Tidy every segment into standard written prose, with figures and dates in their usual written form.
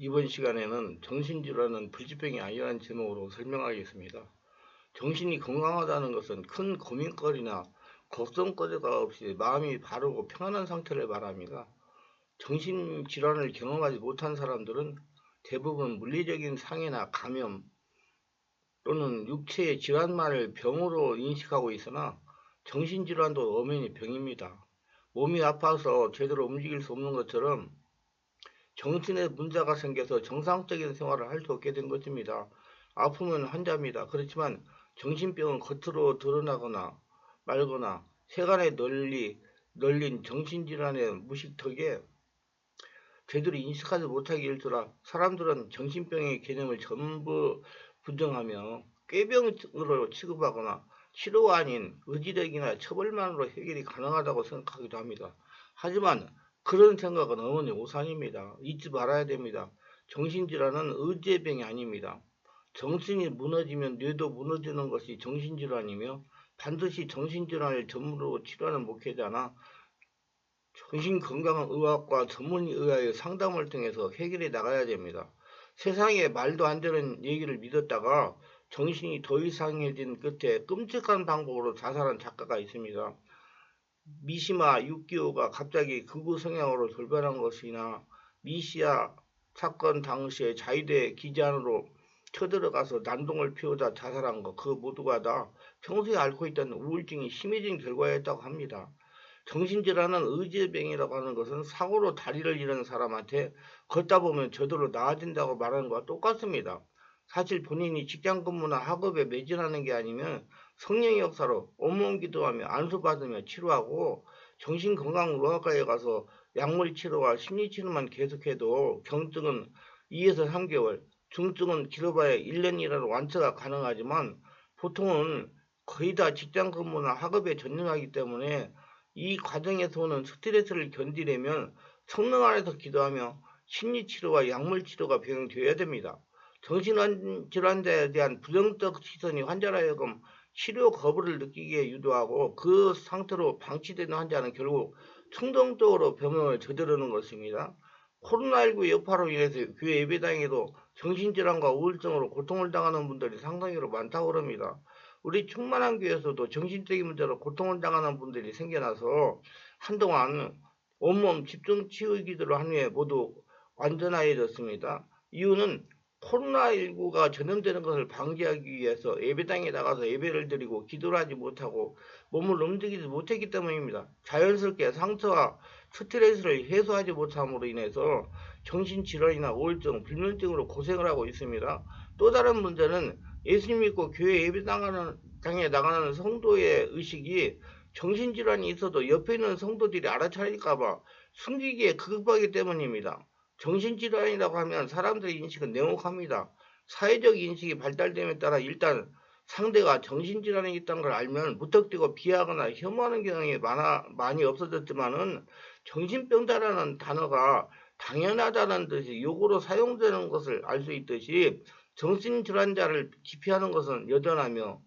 이번 시간에는 정신질환은 불치병이 아니라는 제목으로 설명하겠습니다. 정신이 건강하다는 것은 큰 고민거리나 걱정거리가 없이 마음이 바르고 평안한 상태를 말합니다. 정신질환을 경험하지 못한 사람들은 대부분 물리적인 상해나 감염 또는 육체의 질환만을 병으로 인식하고 있으나 정신질환도 엄연히 병입니다. 몸이 아파서 제대로 움직일 수 없는 것처럼 정신에 문제가 생겨서 정상적인 생활을 할 수 없게 된 것입니다. 아프면 환자입니다. 그렇지만 정신병은 겉으로 드러나거나 말거나 세간에 널린 정신질환의 무식 덕에 제대로 인식하지 못하기 일쑤라 사람들은 정신병의 개념을 전부 부정하며 꾀병으로 취급하거나 치료가 아닌 의지력이나 처벌만으로 해결이 가능하다고 생각하기도 합니다. 하지만 그런 생각은 어머니 오산입니다. 잊지 말아야 됩니다. 정신질환은 의지의 병이 아닙니다. 정신이 무너지면 뇌도 무너지는 것이 정신질환이며 반드시 정신질환을 전문으로 치료하는 목회자나 정신건강의학과 전문의 의하의 상담을 통해서 해결해 나가야 됩니다. 세상에 말도 안 되는 얘기를 믿었다가 정신이 더 이상해진 끝에 끔찍한 방법으로 자살한 작가가 있습니다. 미시마 6기호가 갑자기 극우 성향으로 돌변한 것이나 미시아 사건 당시에 자위대 기지 안으로 쳐들어가서 난동을 피우다 자살한 것, 그 모두가 다 평소에 앓고 있던 우울증이 심해진 결과였다고 합니다. 정신질환은 의지병이라고 하는 것은 사고로 다리를 잃은 사람한테 걷다 보면 저절로 나아진다고 말하는 것과 똑같습니다. 사실 본인이 직장 근무나 학업에 매진하는 게 아니면 성령의 역사로 온몸 기도하며 안수받으며 치료하고 정신건강의학과에 가서 약물 치료와 심리치료만 계속해도 경증은 2에서 3개월, 중증은 길어봐야 1년이라도 완치가 가능하지만 보통은 거의 다 직장 근무나 학업에 전념하기 때문에 이 과정에서 오는 스트레스를 견디려면 성령 안에서 기도하며 심리치료와 약물치료가 병행되어야 됩니다. 정신질환자에 대한 부정적 시선이 환자로 하여금 치료 거부를 느끼게 유도하고 그 상태로 방치되는 환자는 결국 충동적으로 병을 저지르는 것입니다. 코로나19 여파로 인해서 교회 예배당에도 정신질환과 우울증으로 고통을 당하는 분들이 상당히로 많다고 합니다. 우리 충만한 교회에서도 정신적인 문제로 고통을 당하는 분들이 생겨나서 한동안 온몸 집중 치유 기도를 한 후에 모두 완전하여졌습니다. 이유는 코로나19가 전염되는 것을 방지하기 위해서 예배당에 나가서 예배를 드리고 기도를 하지 못하고 몸을 움직이지 못했기 때문입니다. 자연스럽게 상처와 스트레스를 해소하지 못함으로 인해서 정신질환이나 우울증, 불면증으로 고생을 하고 있습니다. 또 다른 문제는 예수 믿고 교회 예배당에 나가는 성도의 의식이 정신질환이 있어도 옆에 있는 성도들이 알아차릴까봐 숨기기에 급하기 때문입니다. 정신질환이라고 하면 사람들의 인식은 냉혹합니다. 사회적 인식이 발달됨에 따라 일단 상대가 정신질환이 있다는 걸 알면 무턱대고 비하하거나 혐오하는 경향이 많이 없어졌지만은 정신병자라는 단어가 당연하다는 듯이 욕으로 사용되는 것을 알 수 있듯이 정신질환자를 기피하는 것은 여전하며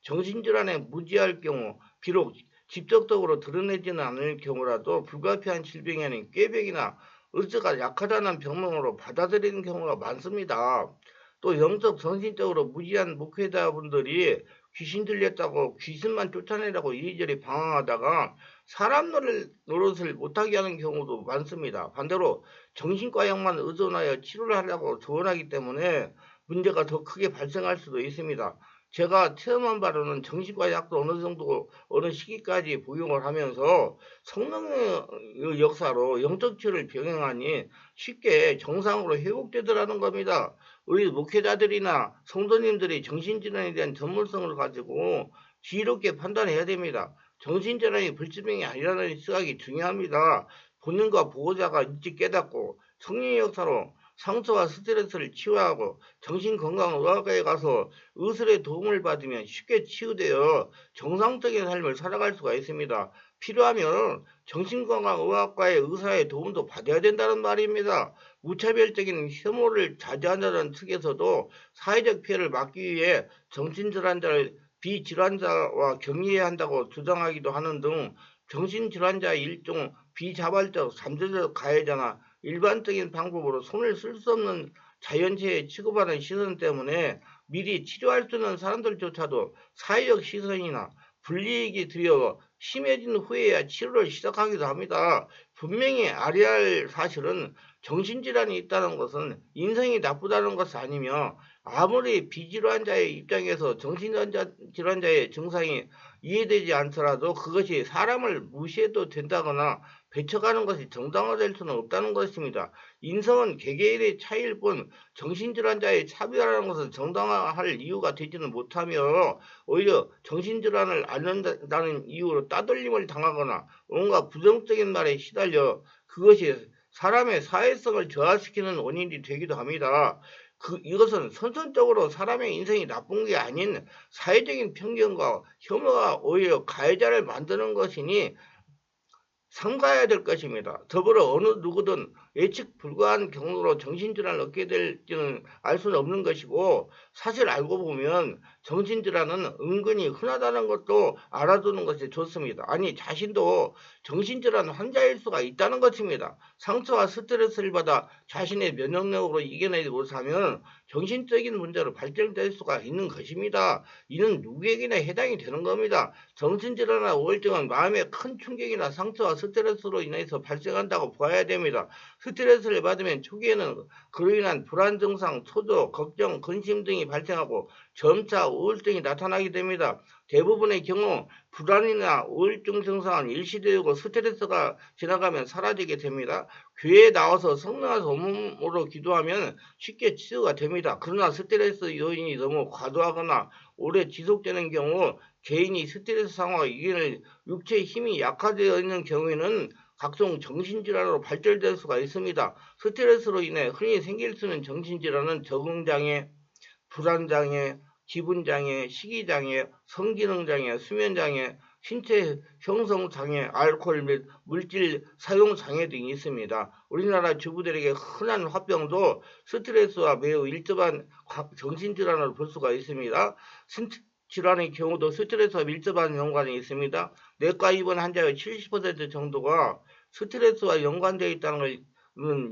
정신질환에 무지할 경우 비록 직접적으로 드러내지는 않을 경우라도 불가피한 질병이 아닌 꾀병이나 의지가 약하다는 병명으로 받아들이는 경우가 많습니다. 또 영적 정신적으로 무지한 목회자분들이 귀신 들렸다고 귀신만 쫓아내라고 이리저리 방황하다가 사람 노릇을 못하게 하는 경우도 많습니다. 반대로 정신과 약만 의존하여 치료를 하려고 조언하기 때문에 문제가 더 크게 발생할 수도 있습니다. 제가 체험한 바로는 정신과 약도 어느 정도 어느 시기까지 복용을 하면서 성령의 역사로 영적 치료를 병행하니 쉽게 정상으로 회복되더라는 겁니다. 우리 목회자들이나 성도님들이 정신질환에 대한 전문성을 가지고 지혜롭게 판단해야 됩니다. 정신질환이 불치병이 아니라는 시각이 중요합니다. 본인과 보호자가 일찍 깨닫고 성령의 역사로 상처와 스트레스를 치유하고 정신건강의학과에 가서 의술의 도움을 받으면 쉽게 치유되어 정상적인 삶을 살아갈 수가 있습니다. 필요하면 정신건강의학과의 의사의 도움도 받아야 된다는 말입니다. 무차별적인 혐오를 자제한다는 측에서도 사회적 피해를 막기 위해 정신질환자를 비질환자와 격리해야 한다고 주장하기도 하는 등 정신질환자의 일종 비자발적 잠재적 가해자나 일반적인 방법으로 손을 쓸 수 없는 자연체에 취급하는 시선 때문에 미리 치료할 수 있는 사람들조차도 사회적 시선이나 불이익이 드려 심해진 후에야 치료를 시작하기도 합니다. 분명히 알아야 할 사실은 정신질환이 있다는 것은 인성이 나쁘다는 것이 아니며 아무리 비질환자의 입장에서 정신질환자의 증상이 이해되지 않더라도 그것이 사람을 무시해도 된다거나 배척하는 것이 정당화될 수는 없다는 것입니다. 인성은 개개인의 차이일 뿐 정신질환자의 차별하는 것은 정당화할 이유가 되지는 못하며 오히려 정신질환을 앓는다는 이유로 따돌림을 당하거나 온갖 부정적인 말에 시달려 그것이 사람의 사회성을 저하시키는 원인이 되기도 합니다. 이것은 선천적으로 사람의 인생이 나쁜 게 아닌 사회적인 편견과 혐오가 오히려 가해자를 만드는 것이니 삼가해야 될 것입니다. 더불어 어느 누구든 예측 불가한 경로로 정신질환을 얻게 될지는 알 수는 없는 것이고 사실 알고 보면 정신질환은 은근히 흔하다는 것도 알아두는 것이 좋습니다. 아니 자신도 정신질환 환자일 수가 있다는 것입니다. 상처와 스트레스를 받아 자신의 면역력으로 이겨내지 못하면 정신적인 문제로 발전될 수가 있는 것입니다. 이는 누구에게나 해당이 되는 겁니다. 정신질환이나 우울증은 마음의 큰 충격이나 상처와 스트레스로 인해서 발생한다고 보아야 됩니다. 스트레스를 받으면 초기에는 그로 인한 불안 증상, 초조, 걱정, 근심 등이 발생하고 점차 우울증이 나타나게 됩니다. 대부분의 경우 불안이나 우울증 증상은 일시되고 스트레스가 지나가면 사라지게 됩니다. 교회에 나와서 성령에서 온몸으로 기도하면 쉽게 치유가 됩니다. 그러나 스트레스 요인이 너무 과도하거나 오래 지속되는 경우 개인이 스트레스 상황을 이겨낼 육체의 힘이 약화되어 있는 경우에는 각종 정신질환으로 발전될 수가 있습니다. 스트레스로 인해 흔히 생길 수 있는 정신질환은 적응장애, 불안장애, 기분장애, 식이장애, 성기능장애, 수면장애, 신체 형성장애, 알코올 및 물질 사용장애 등이 있습니다. 우리나라 주부들에게 흔한 화병도 스트레스와 매우 밀접한 정신질환으로 볼 수가 있습니다. 질환의 경우도 스트레스와 밀접한 연관이 있습니다. 내과 입원 환자의 70% 정도가 스트레스와 연관되어 있다는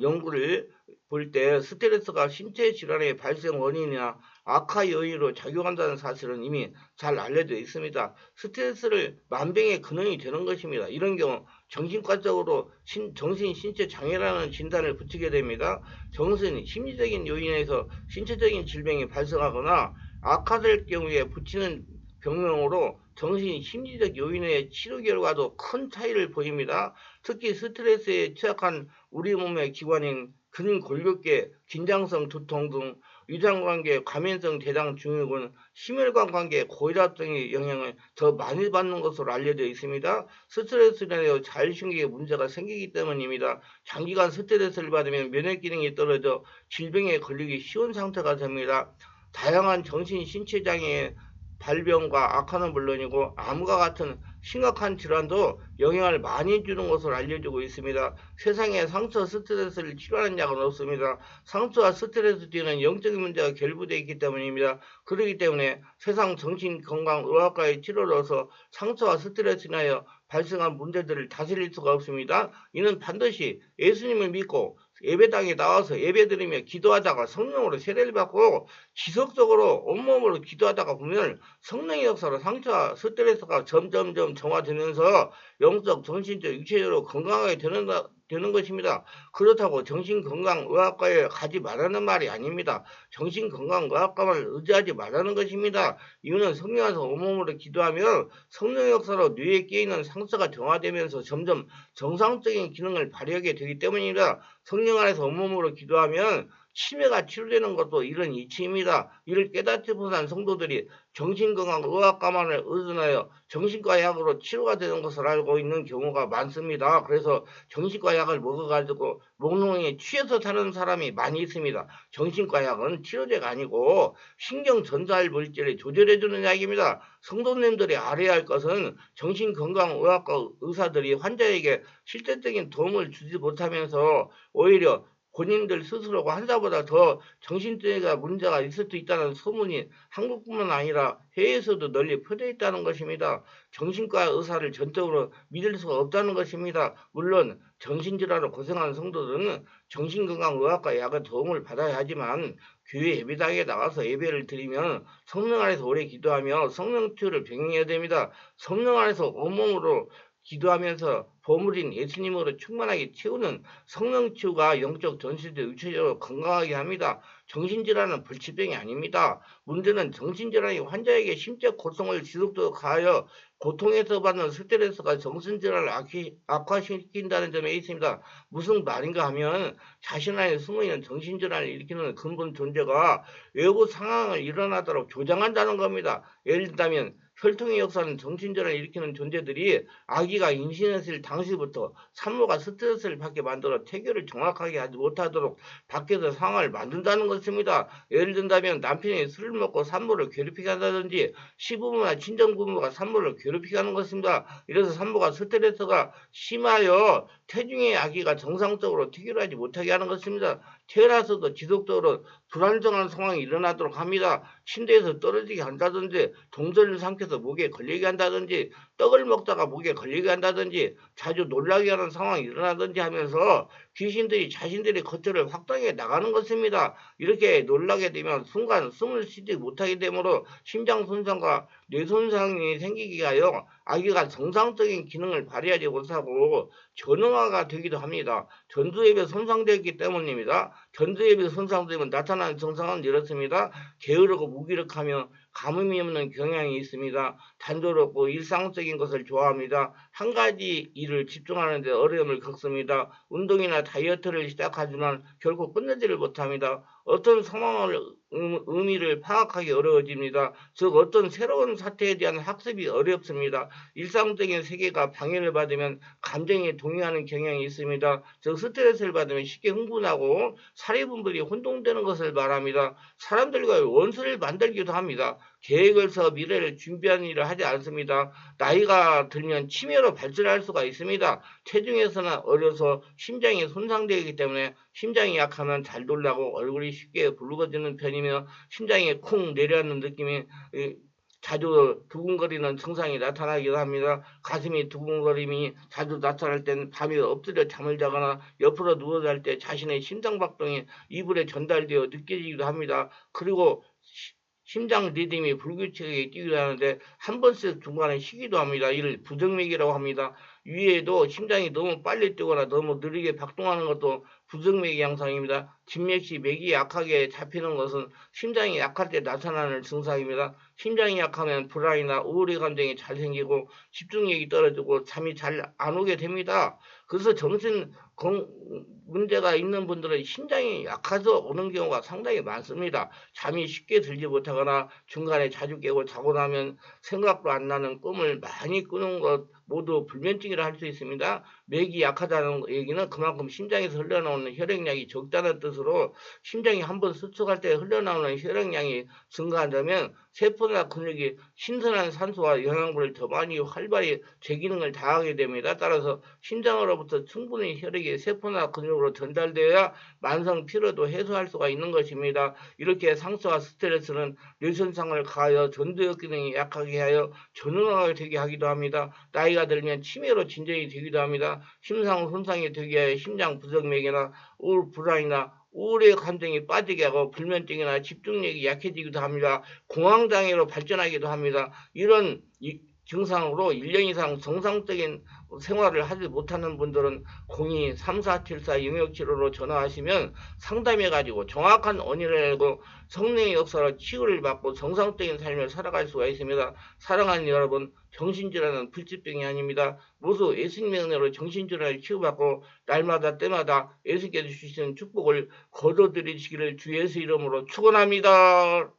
연구를 볼 때 스트레스가 신체 질환의 발생 원인이나 악화 요인으로 작용한다는 사실은 이미 잘 알려져 있습니다. 스트레스를 만병의 근원이 되는 것입니다. 이런 경우 정신과적으로 정신 신체 장애라는 진단을 붙이게 됩니다. 정신 심리적인 요인에서 신체적인 질병이 발생하거나 악화될 경우에 붙이는 병명으로 정신 심리적 요인의 치료 결과도 큰 차이를 보입니다. 특히 스트레스에 취약한 우리 몸의 기관인 근골격계, 긴장성 두통 등 위장관계, 감염성 대장 증후군, 심혈관 관계, 고혈압 등의 영향을 더 많이 받는 것으로 알려져 있습니다. 스트레스로 인해 자율신경에 문제가 생기기 때문입니다. 장기간 스트레스를 받으면 면역 기능이 떨어져 질병에 걸리기 쉬운 상태가 됩니다. 다양한 정신 신체 장애의 발병과 악화는 물론이고 암과 같은 심각한 질환도 영향을 많이 주는 것으로 알려지고 있습니다. 세상에 상처 스트레스를 치료하는 약은 없습니다. 상처와 스트레스 뒤에는 영적인 문제가 결부되어 있기 때문입니다. 그렇기 때문에 세상 정신건강의학과의 치료로서 상처와 스트레스로 인하여 발생한 문제들을 다스릴 수가 없습니다. 이는 반드시 예수님을 믿고 예배당에 나와서 예배드리며 기도하다가 성령으로 세례를 받고 지속적으로 온몸으로 기도하다가 보면 성령의 역사로 상처와 스트레스가 점점점 정화되면서 영적, 정신적, 육체적으로 건강하게 되는 것입니다. 그렇다고 정신건강의학과에 가지 말라는 말이 아닙니다. 정신건강의학과만 의지하지 말라는 것입니다. 이유는 성령 안에서 온몸으로 기도하면 성령의 역사로 뇌에 끼어있는 상처가 정화되면서 점점 정상적인 기능을 발휘하게 되기 때문입니다. 성령 안에서 온몸으로 기도하면 치매가 치료되는 것도 이런 이치입니다. 이를 깨닫지 못한 성도들이 정신건강의학과만을 의존하여 정신과 약으로 치료가 되는 것을 알고 있는 경우가 많습니다. 그래서 정신과 약을 먹어가지고 몽롱에 취해서 사는 사람이 많이 있습니다. 정신과 약은 치료제가 아니고 신경전달 물질을 조절해주는 약입니다. 성도님들이 알아야 할 것은 정신건강의학과 의사들이 환자에게 실질적인 도움을 주지 못하면서 오히려 본인들 스스로가 환자보다 더 정신적인 문제가 있을 수 있다는 소문이 한국뿐만 아니라 해외에서도 널리 퍼져 있다는 것입니다. 정신과 의사를 전적으로 믿을 수가 없다는 것입니다. 물론 정신질환으로 고생하는 성도들은 정신건강의학과 약의 도움을 받아야 하지만 교회 예배당에 나가서 예배를 드리면 성령 안에서 오래 기도하며 성령 치유를 병행해야 됩니다. 성령 안에서 온몸으로 기도하면서 보물인 예수님으로 충만하게 채우는 성령 치유가 영적 전시도 육체적으로 건강하게 합니다. 정신질환은 불치병이 아닙니다. 문제는 정신질환이 환자에게 심적 고통을 지속적으로 가하여 고통에서 받는 스트레스가 정신질환을 악화시킨다는 점에 있습니다. 무슨 말인가 하면 자신 안에 숨어있는 정신질환을 일으키는 근본 존재가 외부 상황을 일어나도록 조장한다는 겁니다. 예를 들자면 혈통의 역사는 정신질환을 일으키는 존재들이 아기가 임신했을 당시부터 산모가 스트레스를 받게 만들어 태교를 정확하게 하지 못하도록 밖에서 상황을 만든다는 것입니다. 예를 든다면 남편이 술을 먹고 산모를 괴롭히게 한다든지 시부모나 친정부모가 산모를 괴롭히게 하는 것입니다. 이래서 산모가 스트레스가 심하여 태중의 아기가 정상적으로 태교를 하지 못하게 하는 것입니다. 태어나서도 지속적으로 불안정한 상황이 일어나도록 합니다. 침대에서 떨어지게 한다든지 동전을 삼켜서 목에 걸리게 한다든지 떡을 먹다가 목에 걸리게 한다든지 자주 놀라게 하는 상황이 일어나든지 하면서 귀신들이 자신들의 거처를 확장해 나가는 것입니다. 이렇게 놀라게 되면 순간 숨을 쉬지 못하게 되므로 심장 손상과 뇌 손상이 생기게 하여 아기가 정상적인 기능을 발휘하지 못하고 전응아가 되기도 합니다. 전두엽이 손상되기 때문입니다. 전두엽이 손상되면 나타나는 증상은 이렇습니다. 게으르고 무기력하며 가뭄이 없는 경향이 있습니다. 단조롭고 일상적인 것을 좋아합니다. 한 가지 일을 집중하는 데 어려움을 겪습니다. 운동이나 다이어트를 시작하지만 결국 끝내지를 못합니다. 어떤 상황을 의미를 파악하기 어려워집니다. 즉 어떤 새로운 사태에 대한 학습이 어렵습니다. 일상적인 세계가 방해를 받으면 감정에 동의하는 경향이 있습니다. 즉 스트레스를 받으면 쉽게 흥분하고 사리분별이 혼동되는 것을 말합니다. 사람들과 원수를 만들기도 합니다. 계획을 세워 미래를 준비하는 일을 하지 않습니다. 나이가 들면 치매로 발전할 수가 있습니다. 체중에서는 어려서 심장이 손상되기 때문에 심장이 약하면 잘 놀라고 얼굴이 쉽게 붉어지는 편이며 심장이 쿵 내려앉는 느낌이 자주 두근거리는 증상이 나타나기도 합니다. 가슴이 두근거림이 자주 나타날 때는 밤에 엎드려 잠을 자거나 옆으로 누워 잘 때 자신의 심장박동이 이불에 전달되어 느껴지기도 합니다. 그리고 심장 리듬이 불규칙하게 뛰기도 하는데 한 번씩 중간에 쉬기도 합니다. 이를 부정맥이라고 합니다. 위에도 심장이 너무 빨리 뛰거나 너무 느리게 박동하는 것도 부정맥의 양상입니다. 진맥시 맥이 약하게 잡히는 것은 심장이 약할 때 나타나는 증상입니다. 심장이 약하면 불안이나 우울의 감정이 잘 생기고 집중력이 떨어지고 잠이 잘 안 오게 됩니다. 그래서 정신 문제가 있는 분들은 심장이 약해서 오는 경우가 상당히 많습니다. 잠이 쉽게 들지 못하거나 중간에 자주 깨고 자고 나면 생각도 안 나는 꿈을 많이 꾸는 것 모두 불면증이라 할 수 있습니다. 맥이 약하다는 얘기는 그만큼 심장에서 흘러나오는 혈액량이 적다는 뜻으로 심장이 한번 수축할 때 흘러나오는 혈액량이 증가한다면 세포나 근육이 신선한 산소와 영양분을 더 많이 활발히 제 기능을 다하게 됩니다. 따라서 심장으로부터 충분히 혈액이 세포나 근육으로 전달되어야 만성 피로도 해소할 수가 있는 것입니다. 이렇게 상처와 스트레스는 뇌손상을 가하여 전두엽 기능이 약하게 하여 전응하게 되게 하기도 합니다. 나이가 들면 치매로 진전이 되기도 합니다. 심장 손상이 되게 하여 심장 부정맥이나 우울 불안이나 우울의 감정이 빠지게 하고 불면증이나 집중력이 약해지기도 합니다. 공황장애로 발전하기도 합니다. 이런 증상으로 1년 이상 정상적인 생활을 하지 못하는 분들은 02-3474 영역치료로 전화하시면 상담해가지고 정확한 원인을 알고 성령의 역사로 치유를 받고 정상적인 삶을 살아갈 수가 있습니다. 사랑하는 여러분, 정신질환은 불치병이 아닙니다. 모두 예수님의 은혜로 정신질환을 치유받고 날마다 때마다 예수께서 주시는 축복을 거둬들이시기를 주 예수 이름으로 축원합니다.